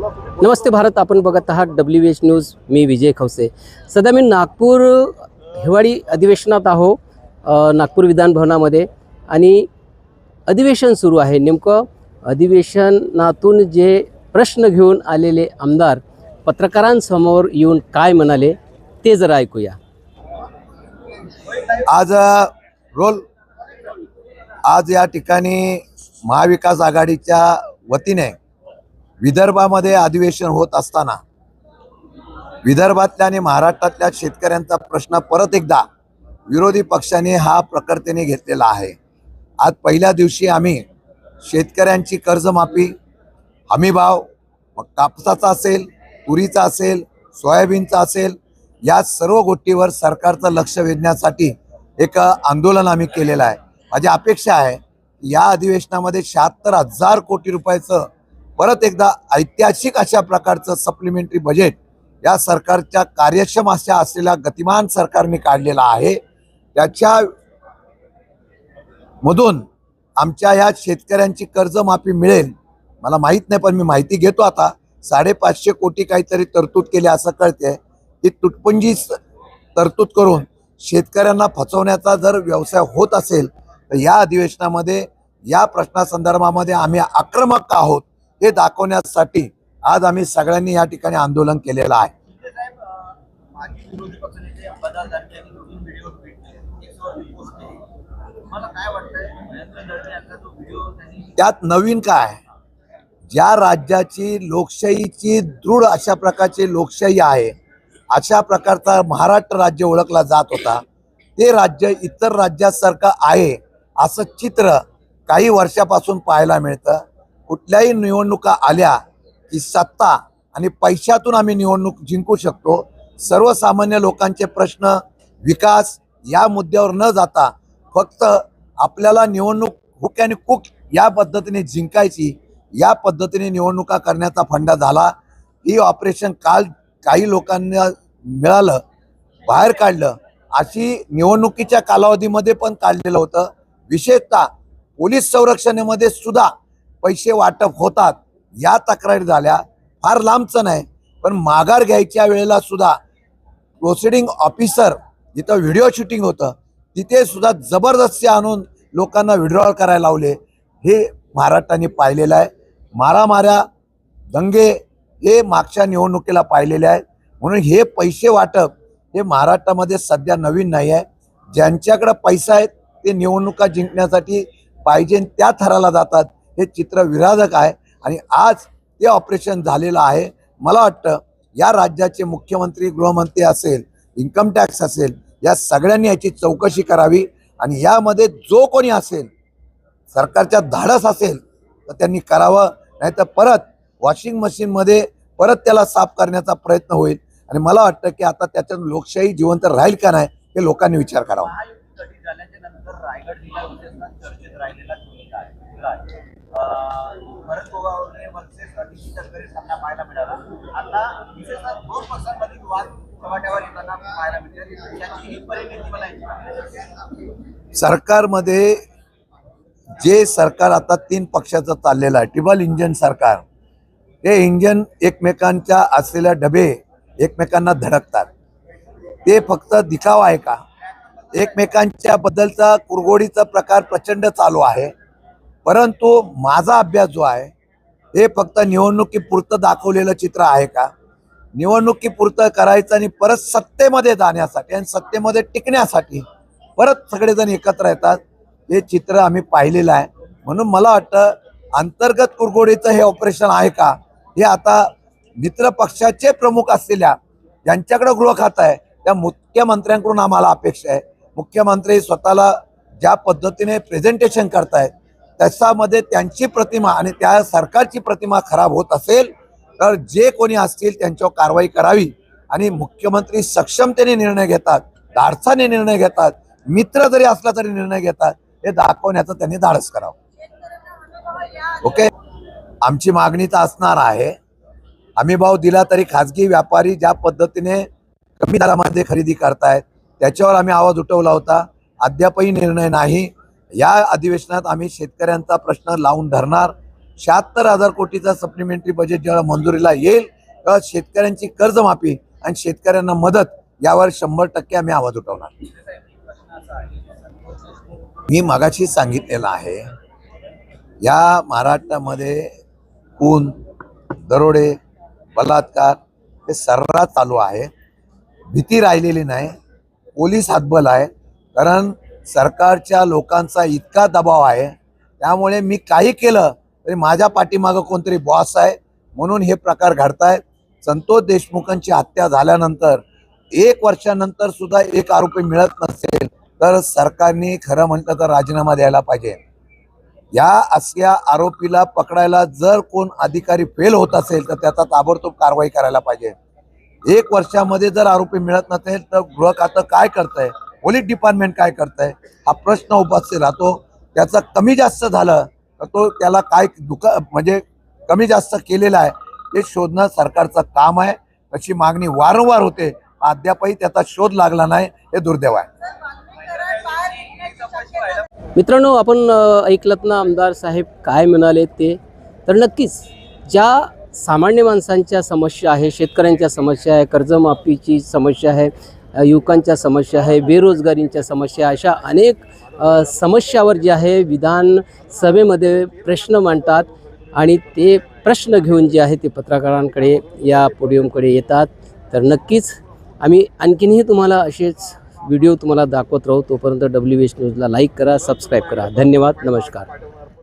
नमस्ते भारत, आपण बघत आहात WH न्यूज. मी विजय खवसे. सध्या मी नागपूर हिवाळी अधिवेशनात आहो, नागपूर विधान भवनामध्ये, आणि अधिवेशन सुरू आहे. नेमकं अधिवेशनातून जे प्रश्न घेऊन आलेले आमदार पत्रकारांसमोर येऊन काय म्हणाले ते जरा ऐकूया. आज या ठिकाणी महाविकास आघाडीच्या वतीने विदर्भामध्ये अधिवेशन होत असताना विदर्भातल्या आणि महाराष्ट्रातल्या शेतकऱ्यांचा प्रश्न परत एकदा विरोधी पक्षाने हा प्रकर्तेने घेतलेला आहे. आज पहिल्या दिवशी आम्ही शेतकऱ्यांची कर्जमाफी, हमीभाव, मग कापसाचा असेल, तुरीचा असेल, सोयाबीनचा असेल, या सर्व गोष्टीवर सरकारचं लक्ष वेधण्यासाठी एक आंदोलन आम्ही केलेलं आहे. माझी अपेक्षा आहे या अधिवेशनामध्ये 76,000 कोटी रुपयाचं परत एकदा ऐतिहासिक अशा प्रकारचं सप्लिमेंटरी बजेट या सरकारच्या कार्यक्षम अशा असलेल्या गतिमान सरकारने काढलेला आहे. त्याच्या मधून आमच्या ह्या शेतकऱ्यांची कर्जमाफी मिळेल मला माहीत नाही, पण मी माहिती घेतो. आता 550 कोटी काहीतरी तरतूद केली असं कळते. ती तुटपुंजी तरतूद करून शेतकऱ्यांना फसवण्याचा जर व्यवसाय होत असेल तर या अधिवेशनामध्ये या प्रश्नासंदर्भामध्ये आम्ही आक्रमक आहोत हे दाखवण्यासाठी आज आम्ही सगळ्यांनी या ठिकाणी आंदोलन केलेलं आहे. त्यात नवीन काय, ज्या राज्याची लोकशाहीची दृढ अशा प्रकारची लोकशाही आहे, अशा प्रकारचा महाराष्ट्र राज्य ओळखला जात होता, ते राज्य इतर राज्यासारखं आहे असं चित्र काही वर्षापासून पाहायला मिळतं. कुठल्याही निवडणुका आल्या की सत्ता आणि पैशातून आम्ही निवडणूक जिंकू शकतो. सर्वसामान्य लोकांचे प्रश्न, विकास या मुद्द्यावर न जाता फक्त आपल्याला निवडणूक हुक आणि कुक या पद्धतीने जिंकायची, या पद्धतीने निवडणुका करण्याचा फंडा झाला. ही ऑपरेशन काल काही लोकांना मिळालं, बाहेर काढलं, अशी निवडणुकीच्या कालावधीमध्ये पण काढलेलं होतं. विशेषतः पोलीस संरक्षणामध्ये सुद्धा पैसे वाटप होतात या तक्रारी झाल्या. फार लांबचं नाही, पण माघार घ्यायच्या वेळेला सुद्धा प्रोसिडिंग ऑफिसर जिथं व्हिडिओ शूटिंग होतं तिथे सुद्धा जबरदस्ती आणून लोकांना विड्रॉल करायला लावले. हे महाराष्ट्राने पाहिलेलं आहे. मारामाऱ्या, दंगे हे मागच्या निवडणुकीला पाहिलेले आहेत. म्हणून हे पैसे वाटप हे महाराष्ट्रामध्ये सध्या नवीन नाही आहे. ज्यांच्याकडे पैसा आहे ते निवडणुका जिंकण्यासाठी पाहिजे त्या थराला जातात. हे चित्र विराधक आहे आणि आज ते ऑपरेशन झालेलं आहे. मला वाटतं या राज्याचे मुख्यमंत्री, गृहमंत्री असेल, इन्कम टॅक्स असेल, या सगळ्यांनी याची चौकशी करावी आणि यामध्ये जो कोणी असेल, सरकारच्या धाडस असेल तर त्यांनी करावं, नाहीतर परत वॉशिंग मशीनमध्ये परत त्याला साफ करण्याचा प्रयत्न होईल. आणि मला वाटतं की आता त्याच्यात लोकशाही जिवंत राहील का नाही हे लोकांनी विचार करावा. सरकारमध्ये जे सरकार आता 3 पक्षाचं चाललेलं आहे, ट्रिपल इंजन सरकार, हे इंजन एकमेकांच्या असलेल्या डबे एकमेकांना धडकतात. ते फक्त दिखावा आहे का? एकमेकांच्या बद्दलचा कुरघोडीचा प्रकार प्रचंड चालू आहे. परंतु माझा अभ्यास जो आहे हे फक्त निवडणुकीपुरतं दाखवलेलं चित्र आहे का? निवडणुकीपुरतं करायचं आणि परत सत्तेमध्ये जाण्यासाठी आणि सत्तेमध्ये टिकण्यासाठी परत सगळेजण एकत्र येतात, हे चित्र आम्ही पाहिलेलं आहे. म्हणून मला वाटतं अंतर्गत कुरघोडीचं हे ऑपरेशन आहे का, हे आता मित्र पक्षाचे प्रमुख असलेल्या ज्यांच्याकडे गृह खातं आहे त्या मुख्यमंत्र्यांकडून आम्हाला अपेक्षा आहे. मुख्यमंत्री स्वतःला ज्या पद्धतीने प्रेझेंटेशन करतायत त्याच्यामध्ये त्यांची प्रतिमा आणि त्या सरकारची प्रतिमा खराब होत असेल तर जे कोणी असतील त्यांच्यावर कारवाई करावी. आणि मुख्यमंत्री सक्षमतेने निर्णय घेतात, धाडसाने निर्णय घेतात, मित्र जरी असला तरी निर्णय घेतात, हे दाखवण्याचं त्यांनी धाडस करावं. ओके, आमची मागणी तर असणार आहे. हमी भाव दिला तरी खाजगी व्यापारी ज्या पद्धतीने कमी दरामध्ये खरेदी करतायत त्याच्यावर आम्ही आवाज उठवला होता. अद्यापही निर्णय नाही. या अधिवेशनात आम्ही शेतकऱ्यांचा प्रश्न लावून धरणार. 76,000 कोटीचा सप्लिमेंटरी बजेट जेव्हा मंजुरीला येईल तेव्हा शेतकऱ्यांची कर्जमाफी आणि शेतकऱ्यांना मदत यावर 100% आम्ही आवाज उठवणार. मी मगाशी सांगितलेलं आहे, या महाराष्ट्रामध्ये खून, दरोडे, बलात्कार हे सर्रास चालू आहे. भीती राहिलेली नाही. पोलीस हातबल आहे, कारण सरकारच्या लोकांचा इतका दबाव आहे. त्यामुळे मी काही केलं तरी माझ्या पाठीमागं कोणतरी बॉस आहे, म्हणून हे प्रकार घडतायत. संतोष देशमुखांची हत्या झाल्यानंतर 1 वर्षानंतर सुद्धा एक आरोपी मिळत नसेल तर सरकारने खरं म्हटलं तर राजीनामा द्यायला पाहिजे. या अशा आरोपीला पकडायला जर कोण अधिकारी फेल होत असेल तर त्याचा ताबडतोब कारवाई करायला पाहिजे. 1 वर्षामध्ये जर आरोपी मिळत नसेल तर गृह खातं काय करतंय, पोलीस डिपार्टमेंट काय करतंय, हा प्रश्न उपस्थित राहतो. त्याचं कमी जास्त झालं तर तो त्याला काय म्हणजे कमी जास्त केलेलं आहे हे शोधणं सरकारचं काम आहे. तशी मागणी वारंवार होते, अद्यापही त्याचा शोध लागला नाही, हे दुर्दैव आहे. मित्रांनो, आपण ऐकलत ना आमदार साहेब काय म्हणाले ते. तर नक्कीच ज्या सामान्य माणसांच्या समस्या आहे, शेतकऱ्यांच्या समस्या आहे, कर्जमाफीची समस्या आहे, युवकांच्या समस्या आहे, बेरोजगारींच्या समस्या, अशा अनेक समस्यावर जे आहे विधानसभेमध्ये प्रश्न मांडतात आणि ते प्रश्न घेऊन जे आहे ते पत्रकारांकडे या पोडियमकडे येतात. तर नक्कीच आम्ही आणखीनही तुम्हाला असेच व्हिडिओ तुम्हाला दाखवत राहू. तोपर्यंत WH न्यूजला लाईक करा, सबस्क्राईब करा. धन्यवाद, नमस्कार.